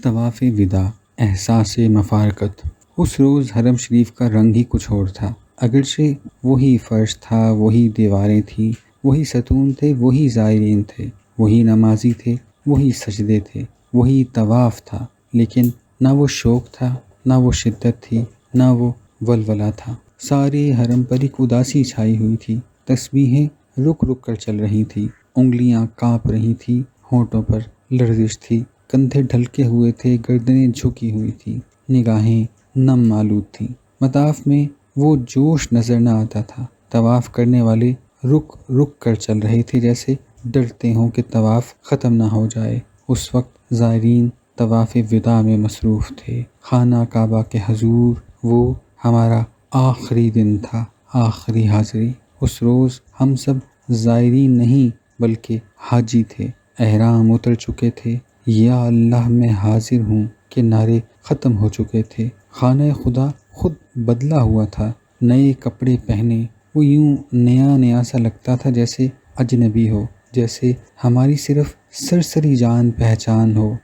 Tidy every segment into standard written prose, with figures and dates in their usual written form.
طواف وداع، احساس مفارقت۔ اس روز حرم شریف کا رنگ ہی کچھ اور تھا۔ اگرچہ وہی فرش تھا، وہی دیواریں تھیں، وہی ستون تھے، وہی زائرین تھے، وہی نمازی تھے، وہی سجدے تھے، وہی طواف تھا، لیکن نہ وہ شوق تھا، نہ وہ شدت تھی، نہ وہ ولولہ تھا۔ سارے حرم پر ایک اداسی چھائی ہوئی تھی۔ تسبیحیں رک رک کر چل رہی تھیں، انگلیاں کانپ رہی تھیں، ہونٹوں پر لرزش تھی، کندھے ڈھلکے ہوئے تھے، گردنیں جھکی ہوئی تھیں، نگاہیں نم آلود تھیں۔ مطاف میں وہ جوش نظر نہ آتا تھا۔ طواف کرنے والے رک رک کر چل رہے تھے، جیسے ڈرتے ہوں کہ طواف ختم نہ ہو جائے۔ اس وقت زائرین طواف وداع میں مصروف تھے۔ خانہ کعبہ کے حضور، وہ ہمارا آخری دن تھا، آخری حاضری۔ اس روز ہم سب زائرین نہیں بلکہ حاجی تھے۔ احرام اتر چکے تھے، یا اللہ میں حاضر ہوں کے نعرے ختم ہو چکے تھے۔ خانہ خدا خود بدلا ہوا تھا، نئے کپڑے پہنے وہ یوں نیا نیا سا لگتا تھا، جیسے اجنبی ہو، جیسے ہماری صرف سرسری جان پہچان ہو۔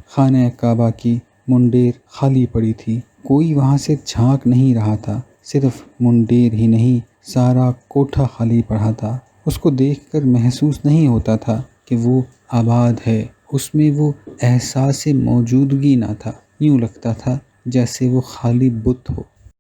خانہ کعبہ کی منڈیر خالی پڑی تھی، کوئی وہاں سے جھانک نہیں رہا تھا۔ صرف منڈیر ہی نہیں، سارا کوٹھا خالی پڑا تھا۔ اس کو دیکھ کر محسوس نہیں ہوتا تھا کہ وہ آباد ہے، اس میں وہ احساس موجودگی نہ تھا، یوں لگتا تھا جیسے وہ خالی بت ہو۔